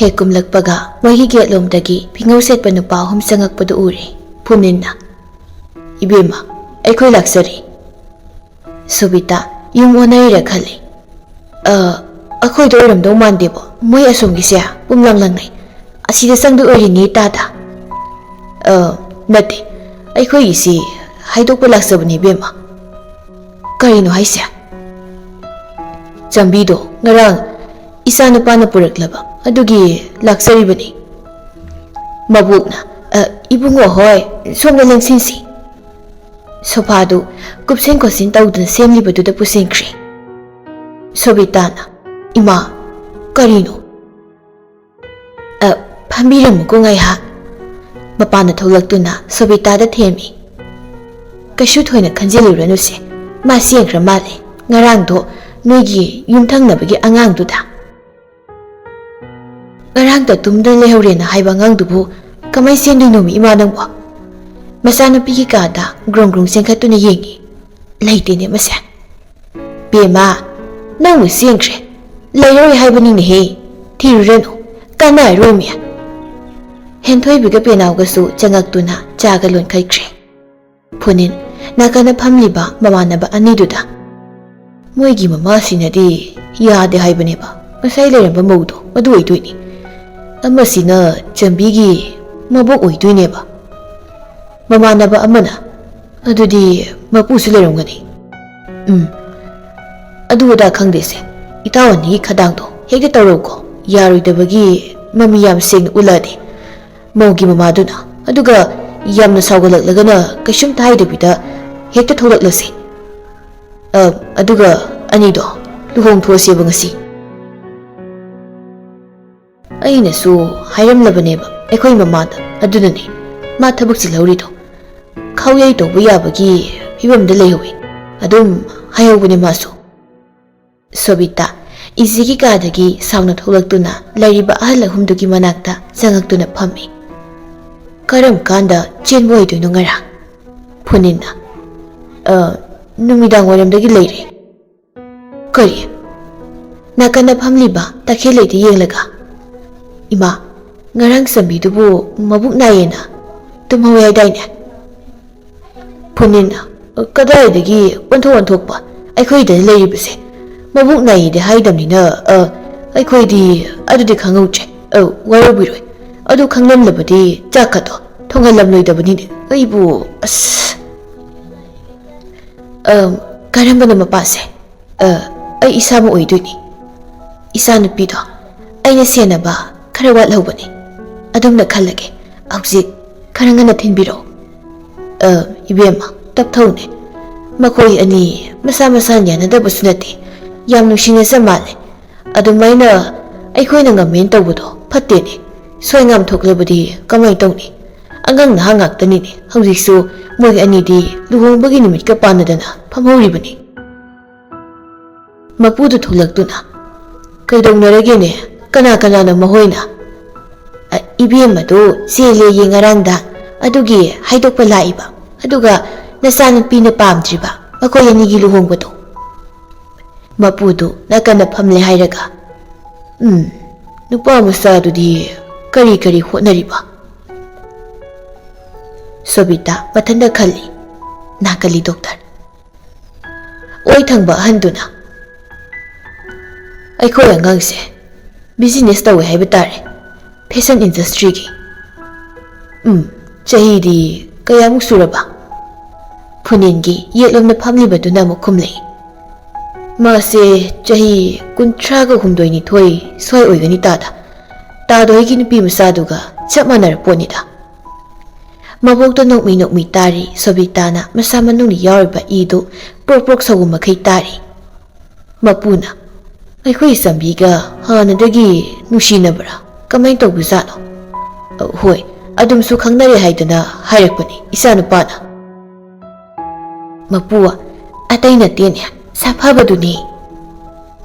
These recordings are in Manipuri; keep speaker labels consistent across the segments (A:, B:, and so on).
A: Hek kumlakpaga moigi getlomdagi phingau setpa nupa ahum changakpadu uri. Phuninna Ibema aikhoi laksari. Sobita yung onaira khali. Akhoi do ramdau mandebo moi asomgi sia pumlang langnai. Asida sangdu orini tata. Nate aikhoi isi haidokpa laksabani bema. Karino haisya. Jambido ngarang isa nupana puraklaba adugi laksaribani. Mabukna ibungo hoy somna lengsinsi. Sopadu kupsen kosin tawduna semlibaduda pusengkri. Sobitana ima karino. Pambiramu ko ngayha. Mapana tholaktuna Sobitada themi. Kashu thoina khanjiluranu se ma sengkra male ngarang do noigi yumthangnabagi angang duda. Ngarang da tumda lehorena haiba ngang dubu kamai senduino mi ima nangwa. Masana pigi kada grong sengkhatuna yengi. Laitene masa. Bema nang sengkre. Layori haibani ne he. Thirureno kana romia. Henthoi biga penauga su changaktuna chagalon kaikre. Punin nakana phamliba mamanaba aniduda. Moigi mama sinadi yade haibaneba. Masai leramba maudo madu oidoini. Amasina Jambigi mabok oidoineba. Mamanaba amana adudi mapusu lerongani. Aduda khangdese itawani khadangdo hekde tawroko yaroidabagi mami yam sing uladi. Mogi mamaduna aduga yamna saugalagana kashum taidabida hekta tholaklasi. Aduga anido luhong thoseba ngasi. Aina su hairamlabaneba aikhoi mamada adunani ma thabuk silhaurido. Khawyai tobu yabagi phibamda lehowi adum hayobune masu. Sobita izigi kadagi sauna tholaktuna lariba ahal ahumdugi manakta changaktuna phammi. Karam kanda chenboi do ngara. Phuninna numidang waramdagi leire. Kari nakana phamliba takheleiti yenglaga. Ima ngarang sambidubu mabuk nayena tumhawai daina. Phuninna kadaidagi onthokpa aikhoi da leiribase mabuk nayide haidamnina aikhoi di adudi khangauche warobiroi adu khanglamlabadi chakato thongalamloidabani aibu as karambana mapase ai isama oidoini isa nupido aina senaba khara watlhobani adumna khallage aujik kharangana thinbiro ibema tapthone makoi ani masa yanadabasu nati yam nushine samale adumaina aikhoina ngamen tawbudo phattene soingam thoklabadi kamai tawni angang na hangak tani hawjiksu moi anidi luhongbagi nimit ka panadana phamhoribani mapudu thulaktuna kaidongnaragene kana na mahoina ibema do sele yengarangda adugi haidokpa laiba aduga nasana pina pamdriba makoi anigi luhongbado mapudu nakana phamle hairaga nupa musadudi kari hotnariba. Sobita mathanda khali nakali doctor oi thangba handuna aikhoi angangse business tawe haiba tare fashion industry gi chahidi kayamuk suraba phuningi yetlomna phamlibaduna mukhumlei mase chahi kuntraga humdoini thoi soi oigani tadoigi nupi masaduga chapmanar ponida mabokta nokmi tari Sobitana masa manungni yawriba idu prok sagu makai tari mapuna aikhoi sambiga hanadagi nushinabra kamai tawbuzano hoi adumsu khangnare haidana hairakpani isa nupana mapuwa ataina tenya saphabaduni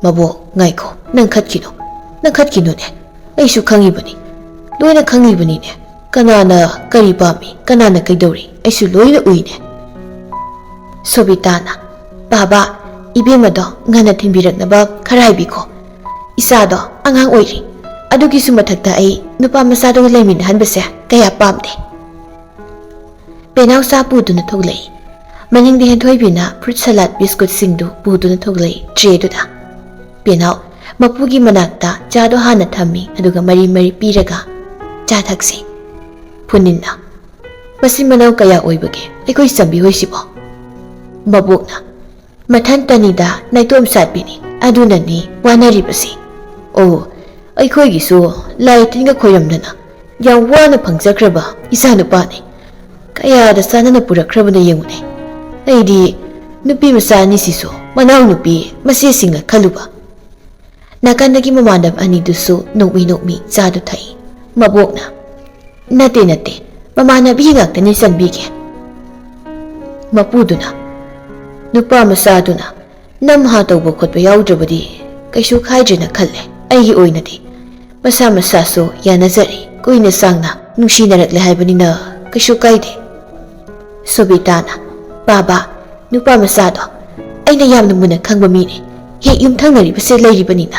A: mabo ngaiko nang khatkino ne aishu khangibani loina khangibani ne kanana kari pami kanana kaidori aishu loina uine. Sobitana baba ibemado ngana thimbiraknaba khara haibiko isado angang oiri ꯑꯗꯨꯒꯤꯁꯨ ꯃꯊꯛꯇ ꯑꯩ ꯅꯨꯄꯥ ꯃꯆꯥꯗꯨꯒ ꯂꯩꯃꯤꯟꯅꯍꯟꯕꯁꯦ ꯀꯌꯥ ꯄꯥꯝꯗꯦ꯫ ꯄꯦꯅꯥꯎ ꯆꯥ ꯄꯨꯗꯨꯅ ꯊꯣꯛꯂꯛꯏ꯫ ꯃꯅꯤꯡꯗ ꯍꯦꯟꯊꯣꯏꯕꯤꯅ ꯐ꯭ꯔꯨꯠ ꯁꯂꯥꯗ ꯕꯤꯁꯀꯨꯠꯁꯤꯡꯗꯨ ꯄꯨꯗꯨꯅ ꯊꯣꯛꯂꯛꯏ ꯇ꯭ꯔꯦꯗꯨꯗ꯫ ꯄꯦꯅꯥꯎ ꯃꯄꯨꯒꯤ ꯃꯅꯥꯛꯇ ꯆꯥꯗꯣ ꯍꯥꯟꯅ ꯊꯝꯃꯤ ꯑꯗꯨꯒ ꯃꯔꯤ ꯃꯔꯤ ꯄꯤꯔꯒ ꯆꯥ ꯊꯛꯁꯤ꯫ ꯐꯨꯅꯤꯟꯅ ꯃꯆꯤꯟ ꯃꯅꯥꯎ ꯀꯌꯥ ꯑꯣꯏꯕꯒꯦ ꯑꯩꯈꯣꯏ ꯆꯝꯕꯤ ꯍꯣꯏꯁꯤꯕꯣ? ꯃꯕꯣꯛꯅ ꯃꯊꯟꯇꯅꯤꯗ ꯅꯥꯏꯇꯣꯝ ꯆꯥꯠꯄꯤꯅꯤ ꯑꯗꯨꯅꯅꯤ ꯋꯥꯅꯔꯤꯕꯁꯤ꯫ ꯑꯣ ꯑꯩꯈꯣꯏꯒꯤꯁꯨ ꯂꯥꯏ ꯇꯤꯟꯒ ꯈꯣꯏꯔꯝꯗꯅ ꯌꯥꯝ ꯋꯥꯅ ꯐꯪꯖꯈ꯭ꯔꯕ ꯏꯆꯥ ꯅꯨꯄꯥꯅꯤ꯫ ꯀꯌꯥꯗ ꯆꯥꯅꯅ ꯄꯨꯔꯛꯈ꯭ꯔꯕꯅ ꯌꯦꯡꯉꯨꯅꯦ꯫ ꯑꯩꯗꯤ ꯅꯨꯄꯤ ꯃꯆꯥ ꯑꯅꯤꯁꯤꯁꯨ ꯃꯅꯥꯎ ꯅꯨꯄꯤ ꯃꯆꯦꯁꯤꯡꯅ ꯈꯜꯂꯨꯕ꯫ ꯅꯥꯀꯟꯗꯒꯤ ꯃꯃꯥꯟꯅꯕ ꯑꯅꯤꯗꯨꯁꯨ ꯅꯣꯛꯃꯤ ꯅꯣꯛꯃꯤ ꯆꯥꯗꯨ ꯊꯛꯏ꯫ ꯃꯕꯣꯛꯅ ꯅꯠꯇꯦ ꯅꯠꯇꯦ ꯃꯃꯥꯟꯅꯕꯤ ꯉꯥꯛꯇꯅꯤ ꯆꯟꯕꯤꯒꯦ꯫ ꯃꯄꯨꯗꯨꯅ ꯅꯨꯄꯥ ꯃꯆꯥꯗꯨꯅ ꯅꯝꯍꯥ ꯇꯧꯕ ꯈꯣꯠꯄ ꯌꯥꯎꯗ꯭ꯔꯕꯗꯤ ꯀꯩꯁꯨ ꯈꯥꯏꯗ꯭ꯔꯦꯅ ꯈꯜꯂꯦ꯫ ꯑꯩꯒꯤ ꯑꯣꯏꯅꯗꯤ ꯃꯁꯥ ꯃꯁꯥꯁꯨ ꯌꯥꯅꯖꯔꯤ ꯀꯨꯏꯅ ꯆꯥꯡꯅ ꯅꯨꯡꯁꯤꯅꯔꯛꯂꯦ ꯍꯥꯏꯕꯅꯤꯅ ꯀꯩꯁꯨ ꯀꯥꯏꯗꯦ꯫ ꯁꯣꯕꯤꯇꯥꯅ ꯕꯥꯕꯥ ꯅꯨꯄꯥ ꯃꯆꯥꯗꯣ ꯑꯩꯅ ꯌꯥꯝꯅ ꯃꯨꯟꯅ ꯈꯪꯕ ꯃꯤꯅꯤ꯫ ꯍꯦꯛ ꯌꯨꯝꯊꯪꯅꯔꯤꯕꯁꯦ ꯂꯩꯔꯤꯕꯅꯤꯅ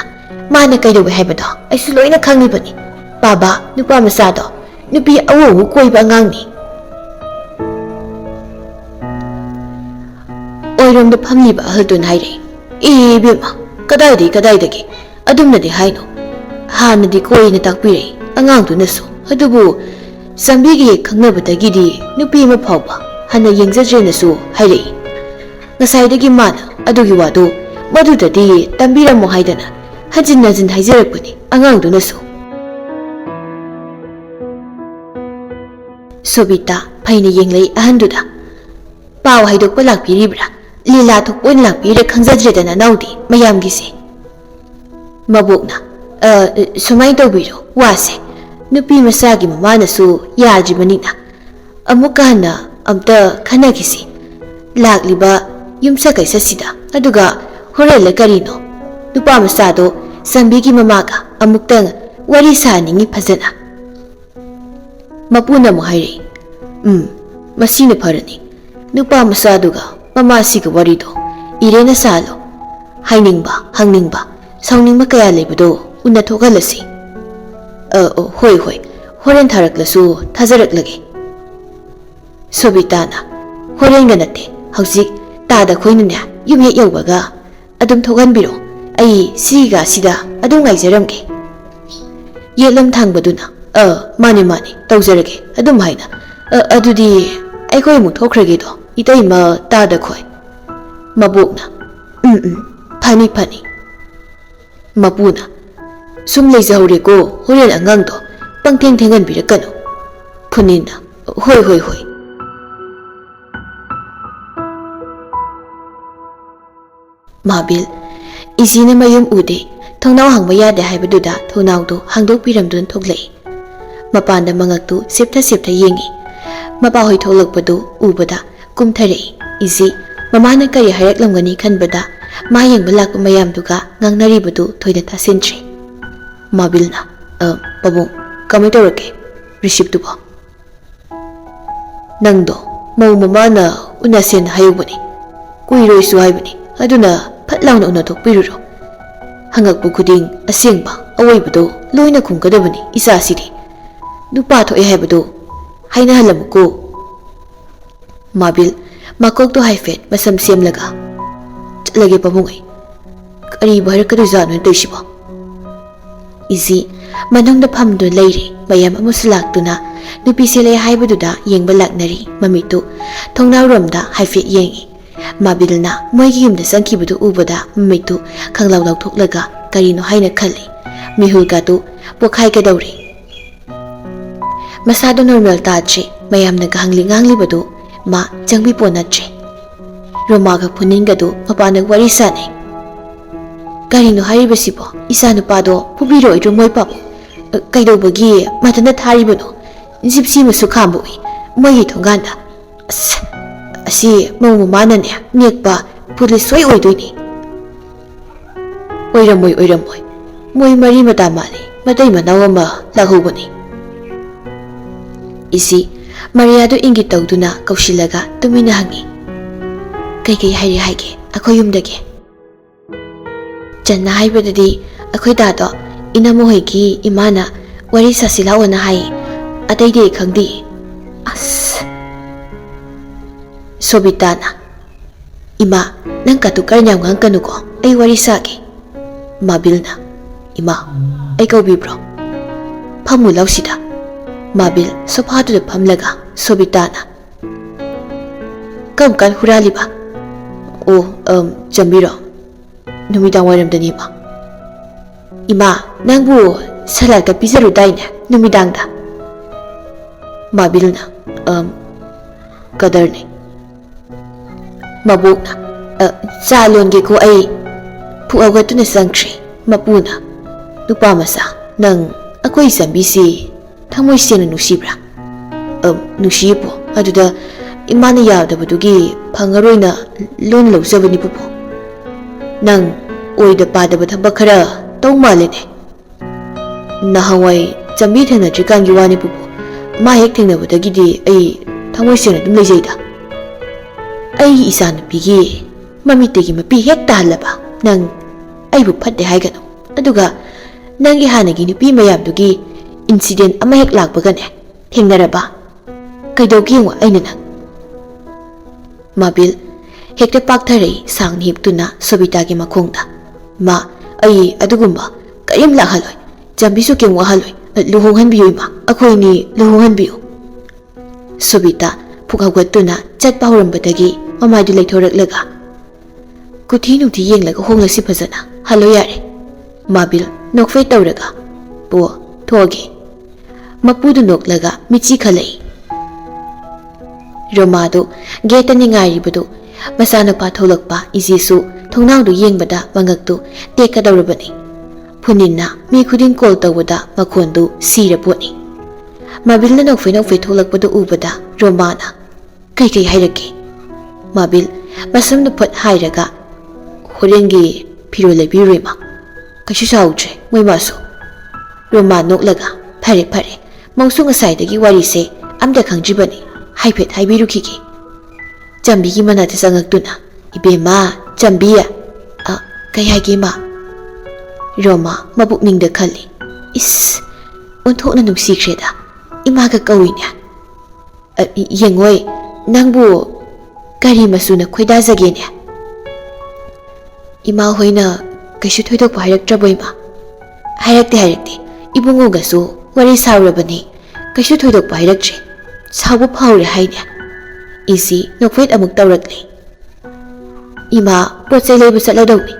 A: ꯃꯥꯅ ꯀꯩꯗꯧꯋꯦ ꯍꯥꯏꯕꯗꯣ ꯑꯩꯁꯨ ꯂꯣꯏꯅ ꯈꯪꯂꯤꯕꯅꯤ꯫ ꯕꯥꯕꯥ ꯅꯨꯄꯥ ꯃꯆꯥꯗꯣ ꯅꯨꯄꯤ ꯑꯋꯨ ꯑꯋꯨ ꯀꯣꯏꯕ ꯑꯉꯥꯡꯅꯤ꯫ ꯑꯣꯏꯔꯣꯝꯗ ꯐꯝꯂꯤꯕ ꯑꯍꯜꯗꯨꯅ ꯍꯥꯏꯔꯛꯏ ꯏꯕꯦꯝꯃ ꯀꯗꯥꯏꯗꯒꯤ ꯑꯗꯨꯝꯅꯗꯤ ꯍꯥꯏꯅꯣ꯫ ꯍꯥꯟꯅꯗꯤ ꯀꯣꯏꯅ ꯇꯥꯛꯄꯤꯔꯛꯏ ꯑꯉꯥꯡꯗꯨꯅꯁꯨ ꯑꯗꯨꯕꯨ ꯆꯝꯕꯤꯒꯤ ꯈꯪꯅꯕꯗꯒꯤꯗꯤ ꯅꯨꯄꯤ ꯑꯃ ꯐꯥꯎꯕ ꯍꯟꯅ ꯌꯦꯡꯖꯗ꯭ꯔꯦꯅꯁꯨ ꯍꯥꯏꯔꯛꯏ꯫ ꯉꯁꯥꯏꯗꯒꯤ ꯃꯥꯅ ꯑꯗꯨꯒꯤ ꯋꯥꯗꯨ ꯃꯗꯨꯗꯗꯤ ꯇꯝꯕꯤꯔꯝꯃꯣ ꯍꯥꯏꯗꯅ ꯍꯟꯖꯤꯟ ꯍꯟꯖꯤꯟ ꯍꯥꯏꯖꯔꯛꯄꯅꯤ ꯑꯉꯥꯡꯗꯨꯅꯁꯨ꯫ ꯁꯣꯕꯤꯇꯥ ꯐꯩꯅ ꯌꯦꯡꯂꯛꯏ ꯑꯍꯟꯗꯨꯗ꯫ ꯄꯥꯎ ꯍꯥꯏꯗꯣꯛꯄ ꯂꯥꯛꯄꯤꯔꯤꯕ꯭ꯔꯥ? ꯂꯤꯂꯥ ꯊꯣꯛꯄ ꯑꯣꯏꯅ ꯂꯥꯛꯄꯤꯔꯦ ꯈꯪꯖꯗ꯭ꯔꯦꯗꯅ ꯅꯥꯎꯗꯤ ꯃꯌꯥꯝꯒꯤꯁꯦ꯫ ꯃꯕꯣꯛꯅ ꯁꯨꯃꯥꯏꯅ ꯇꯧꯕꯤꯔꯣ ꯋꯥꯁꯦ ꯅꯨꯄꯤ ꯃꯆꯥꯒꯤ ꯃꯃꯥꯅꯁꯨ ꯌꯥꯗ꯭ꯔꯤꯕꯅꯤꯅ ꯑꯃꯨꯛꯀ ꯍꯟꯅ ꯑꯝꯇ ꯈꯟꯅꯈꯤꯁꯤ ꯂꯥꯛꯂꯤꯕ ꯌꯨꯝꯁꯀꯩꯁꯁꯤꯗ ꯑꯗꯨꯒ ꯍꯣꯔꯦꯟꯂ ꯀꯔꯤꯅꯣ ꯅꯨꯄꯥ ꯃꯆꯥꯗꯣ ꯆꯝꯕꯤꯒꯤ ꯃꯃꯥꯒ ꯑꯃꯨꯛꯇꯪ ꯋꯥꯔꯤ ꯁꯥꯅꯤꯡꯉꯤ ꯐꯖꯅ꯫ ꯃꯄꯨꯅ ꯑꯃꯨꯛ ꯍꯥꯏꯔꯛꯏ ꯃꯁꯤꯅ ꯐꯔꯅꯤ ꯅꯨꯄꯥ ꯃꯆꯥꯗꯨꯒ ꯃꯃꯥꯁꯤꯒ ꯋꯥꯔꯤꯗꯣ ꯏꯔꯦꯅ ꯁꯥꯜꯂꯣ꯫ ꯍꯥꯏꯅꯤꯡꯕ ꯍꯪꯅꯤꯡꯕ ꯁꯥꯎꯅꯤꯡꯕ ꯀꯌꯥ ꯂꯩꯕꯗꯣ ꯎꯟꯅ ꯊꯣꯛꯍꯜꯂꯁꯤ꯫ ꯍꯣꯏ ꯍꯣꯔꯦꯟ ꯊꯥꯔꯛꯂꯁꯨ ꯊꯥꯖꯔꯛꯂꯒꯦ꯫ ꯁꯣꯕꯤꯇꯥꯅ ꯍꯣꯔꯦꯟꯒ ꯅꯠꯇꯦ ꯍꯧꯖꯤꯛ ꯇꯥꯗ ꯈꯣꯏꯅꯅꯦ ꯌꯨꯝ ꯍꯦꯛ ꯌꯧꯕꯒ ꯑꯗꯨꯝ ꯊꯣꯛꯍꯟꯕꯤꯔꯣ ꯑꯩ ꯁꯤꯒꯁꯤꯗ ꯑꯗꯨꯝ ꯉꯥꯏꯖꯔꯝꯒꯦ꯫ ꯌꯦꯠꯂꯝ ꯊꯪꯕꯗꯨꯅ ꯃꯥꯅꯤ ꯇꯧꯖꯔꯒꯦ ꯑꯗꯨꯝ ꯍꯥꯏꯅ ꯑꯗꯨꯗꯤ ꯑꯩꯈꯣꯏ ꯑꯃꯨꯛ ꯊꯣꯛꯈ꯭ꯔꯒꯦꯗꯣ ꯏꯇꯩꯃ ꯇꯥꯗ ꯈꯣꯏ꯫ ꯃꯕꯣꯛꯅ ꯐꯅꯤ꯫ ꯃꯄꯨꯅ ꯁꯨꯝ ꯂꯩꯖꯍꯧꯔꯦꯀꯣ ꯍꯣꯔꯦꯟ ꯑꯉꯥꯡꯗꯣ ꯄꯪꯊꯦꯡ ꯊꯦꯡꯍꯟꯕꯤꯔꯛꯀꯅꯨ꯫ ꯐꯨꯅꯤꯟꯅ ꯍꯣꯏ꯫ ꯃꯥꯕꯤꯜ ꯏꯆꯦꯅ ꯃꯌꯨꯝ ꯎꯗꯦ ꯊꯣꯡꯅꯥꯎ ꯍꯥꯡꯕ ꯌꯥꯗꯦ ꯍꯥꯏꯕꯗꯨꯗ ꯊꯣꯡꯅꯥꯎꯗꯨ ꯍꯥꯡꯗꯣꯛꯄꯤꯔꯝꯗꯨꯅ ꯊꯣꯛꯂꯛꯏ꯫ ꯃꯄꯥꯟꯗ ꯃꯉꯛꯇꯨ ꯁꯦꯞꯊ ꯌꯦꯡꯉꯤ꯫ ꯃꯄꯥꯍꯣꯏ ꯊꯣꯛꯂꯛꯄꯗꯨ ꯎꯕꯗ ꯀꯨꯝꯊꯔꯛꯏ꯫ ꯏꯆꯦ ꯃꯃꯥꯅ ꯀꯔꯤ ꯍꯥꯏꯔꯛꯂꯝꯒꯅꯤ ꯈꯟꯕꯗ ꯃꯥ ꯌꯦꯡꯕ ꯂꯥꯛꯄ ꯃꯌꯥꯝꯗꯨꯒ ꯉꯥꯡꯅꯔꯤꯕꯗꯨ ꯊꯣꯏꯅ ꯇꯥꯁꯤꯟꯗ꯭ꯔꯤ꯫ ꯃꯥꯕꯤꯜꯅ ꯄꯥꯕꯨꯡ ꯀꯃꯥꯏ ꯇꯧꯔꯛꯀꯦ ꯔꯤꯁꯤꯞꯇꯨꯕꯣ? ꯅꯪꯗꯣ ꯃꯧ ꯃꯃꯥꯅ ꯎꯅꯁꯦꯅ ꯍꯥꯏꯍꯧꯕꯅꯤ ꯀꯨꯏꯔꯣꯏꯁꯨ ꯍꯥꯏꯕꯅꯤ ꯑꯗꯨꯅ ꯐꯠ ꯂꯥꯎꯅ ꯎꯅꯊꯣꯛꯄꯤꯔꯨꯔꯣ꯫ ꯍꯪꯉꯛꯄ ꯈꯨꯗꯤꯡ ꯑꯁꯦꯡꯕ ꯑꯋꯣꯏꯕꯗꯣ ꯂꯣꯏꯅ ꯈꯨꯝꯒꯗꯕꯅꯤ ꯏꯆꯥꯁꯤꯗꯤ ꯅꯨꯄꯥ ꯊꯣꯛꯑꯦ ꯍꯥꯏꯕꯗꯣ ꯍꯥꯏꯅꯍꯜꯂꯝꯃꯨꯀꯣ꯫ ꯃꯥꯕꯤꯜ ꯃꯀꯣꯛꯇꯣ ꯍꯥꯏꯐꯦꯠ ꯃꯁꯝ ꯁꯦꯝꯂꯒ ꯆꯠꯂꯒꯦ ꯄꯥꯕꯨꯡ ꯑꯩ ꯀꯔꯤꯕꯨ ꯍꯥꯏꯔꯛꯀꯗꯣꯏꯖꯥꯠꯅꯣ ꯇꯧꯏꯁꯤꯕꯣ꯫ ꯏꯆꯦ ꯃꯅꯨꯡꯗ ꯐꯝꯗꯨꯅ ꯂꯩꯔꯤ ꯃꯌꯥꯝ ꯑꯃꯁꯨ ꯂꯥꯛꯇꯨꯅ ꯅꯨꯄꯤꯁꯦ ꯂꯩ ꯍꯥꯏꯕꯗꯨꯗ ꯌꯦꯡꯕ ꯂꯥꯛꯅꯔꯤ꯫ ꯃꯃꯤꯠꯇꯨ ꯊꯣꯡꯅꯥꯎꯔꯣꯝꯗ ꯍꯥꯏꯐꯦꯠ ꯌꯦꯡꯉꯤ꯫ ꯃꯥꯕꯤꯜꯅ ꯃꯣꯏꯒꯤ ꯌꯨꯝꯗ ꯆꯪꯈꯤꯕꯗꯨ ꯎꯕꯗ ꯃꯃꯤꯠꯇꯨ ꯈꯪꯂꯥꯎ ꯂꯥꯎꯊꯣꯛꯂꯒ ꯀꯔꯤꯅꯣ ꯍꯥꯏꯅ ꯈꯜꯂꯤ꯫ ꯃꯤꯍꯨꯜꯒꯗꯨ ꯄꯣꯛꯈꯥꯏꯒꯗꯧꯔꯤ꯫ ꯃꯁꯥꯗꯨ ꯅꯣꯔꯃꯦꯜ ꯇꯥꯗ꯭ꯔꯤ ꯃꯌꯥꯝꯅꯒ ꯍꯪꯂꯤ ꯉꯥꯡꯂꯤꯕꯗꯨ ꯃꯥ ꯆꯪꯕꯤꯄꯣꯟꯅꯗ꯭ꯔꯤ꯫ ꯔꯣꯃꯥꯒ ꯐꯨꯅꯤꯟꯒꯗꯨ ꯃꯄꯥꯟꯗ ꯋꯥꯔꯤ ꯁꯥꯟꯅꯩ꯫ ꯀꯔꯤꯅꯣ ꯍꯥꯏꯔꯤꯕꯁꯤꯕꯣ ꯏꯆꯥ ꯅꯨꯄꯥꯗꯣ ꯐꯨꯕꯤꯔꯣꯏꯗ꯭ꯔꯣ ꯃꯣꯏ ꯄꯥꯕꯨꯡ? ꯀꯩꯗꯧꯕꯒꯤ ꯃꯊꯟꯇ ꯊꯥꯔꯤꯕꯅꯣ? ꯖꯤꯞꯁꯤ ꯑꯃꯁꯨ ꯈꯥꯝꯕ ꯎꯏ ꯃꯣꯏꯒꯤ ꯊꯣꯡꯒꯥꯟꯗ꯫ ꯑꯁꯤ ꯃꯧ ꯃꯃꯥꯅꯅꯦ ꯅꯦꯛꯄ ꯄꯨꯂꯤꯁ ꯁꯣꯏ ꯑꯣꯏꯗꯣꯏꯅꯤ꯫ ꯑꯣꯏꯔꯝꯃꯣꯏ ꯃꯣꯏ ꯃꯔꯤ ꯃꯇꯥ ꯃꯥꯜꯂꯤ ꯃꯇꯩ ꯃꯅꯥꯎ ꯑꯃ ꯂꯥꯛꯍꯧꯕꯅꯤ꯫ ꯏꯆꯦ ꯃꯔꯤꯌꯥꯗꯨ ꯏꯪꯒꯤꯠ ꯇꯧꯗꯨꯅ ꯀꯧꯁꯤꯜꯂꯒ ꯇꯨꯃꯤꯟꯅ ꯍꯪꯉꯤ ꯀꯩꯀꯩ ꯍꯥꯏꯔꯦ ꯍꯥꯏꯒꯦ ꯑꯩꯈꯣꯏ ꯌꯨꯝꯗꯒꯤ? ꯆꯟꯅ ꯍꯥꯏꯕꯗꯗꯤ ꯑꯩꯈꯣꯏ ꯗꯥꯗꯣ Inamohiki imana wari sasilawana hai atayde khangdi as Sobitana Ima nang katukar nyam ngang kanuko ay wari sagi Mabil na Ima ay kaubibro Pamu lausida Mabil sophatu da pamlaga Sobitana Kam kan hurali ba O jambiro Numidang waram da nima Ima nang bu salad ka pisaru dayna numidang da Mabil na kadar ni Mabuk na salon gi ko ay puagat na sangtri mapuna lupa masa nang ako'y sambisi thamoy siya na nusibra nusiye po aduda imana yawdabadugi pangaroy na lon lawsaba ni pupo nang oyda padaba thambak khara tawmalene nahaway jambi thengnadrikan gi wani pupo ma hek thengnabadagidi ay thamoy siya na dum leijayda ay isa nupigi mamitegi mapi hek tahalaba nang ay bu phatte haigano aduga nangi hanagi nupi mayamdugi incident ama hek lakbagane thengnaraba kaidogi wa aina nang Mabil hekta pakthare sang hiptuna Sobita gi makhongda ma ai adugumba karim lakhaloi jambisu ke wahaloi luhonghan biyo ma akhoi ni luhonghan biyo Sobita phukawgatuna chatpa horambadagi mamaidu leithoraklaga kuthi nuthi yenglaga honglasi phajana halo yare Mabil nokfei tawraga bo thoge mapudu noklaga michi khalai Romado gate ni ngari badu masana pa tholakpa isisu thongnaudu yengbada mangaktu tekadawrabani phuninna mi khudin call tawada makhondu siraponi Mabil na nokfei tholakpadu ubada Romana kai hairake Mabil masam na phat hairaga horengi phiro lebirima kashi sautre moi maso Roma noklaga phare mongsu ngasai dagi wari se amda khangjibani haipet haibirukiki jambi gi manata sangaktuna ibema jambiya kai hagi ma Roma mabukningda khali is onthokna nungsikreda imaga kawinya yengoi nangbu kari masuna khoida jagene ima hoina kaishu thoidok bhairak traboima hairakte ibungo gasu wari saurabani kaishu thoidok bhairak tre sabu phaure haine isi nokfet amuk tawrakle ima pochai leibu saladawni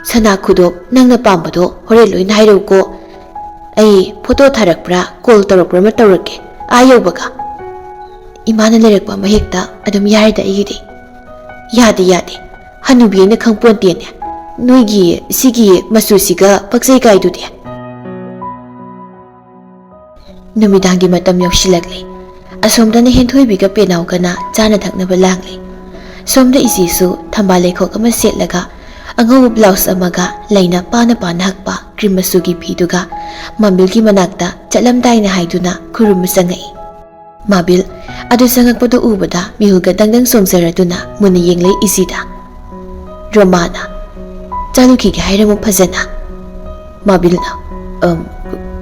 A: sana khudop nangna pambado hore loin hairau ko ai photo tharakpra call tawrakpra ma tawrake ayobaga imana lerakpa mahekta adum yarida igidi yade hanubi na khangpontene noigi sigi masusiga paksai kaidude numidangi matam yaushilakle asomda ne henthoibiga penau kana chana thaknaba langli somda isisu thamba lekhok ama setlaga angau blouse amaga laina pana hakpa cream masugi phiduga mambilgi manakta chalamdai na haiduna khurum sangai Mabil adu sangakpado ubada mihulga dangdang somsaraduna muni yenglei isida Romana chaluki ga hairamu phajana Mabilna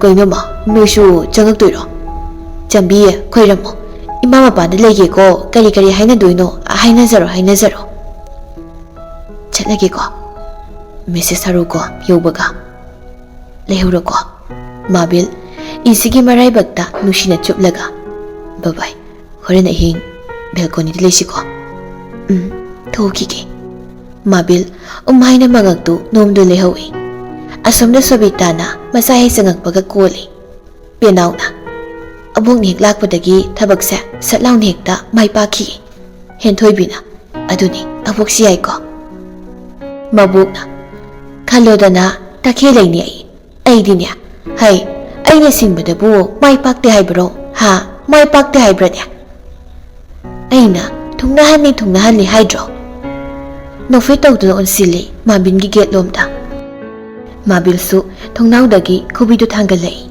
A: koinoma noishu changaktoiro jambi khoiramo imama pa de lege ko kari haina doino haina zaro chalage ko message haru ko yobaga lehuro ko Mabil isigi marai bakta nushina chuplaga Bye-bye. Horen ahing balcony de lesiko. Thoki Mabil umhay na mangagtu nomdo lehawi. Asomda Sobitana masahe sangagpaga koli. Pianaw na. Abong nihiklak padagi tabagsa satlaw nihikta may paki. Hentoy bina. Aduni abok siyay ko. Mabuk na. Kaloda na takilay niya ay di niya. Hay, ay nasinbada buo may pakti hay bro. Ha? May pakti hybrid niya. Ayna, tungnahan ni hydro. Nofit daw doon sili, Mabil gi get lomda. Mabil su, tungnaw dagi kubido tanggalay.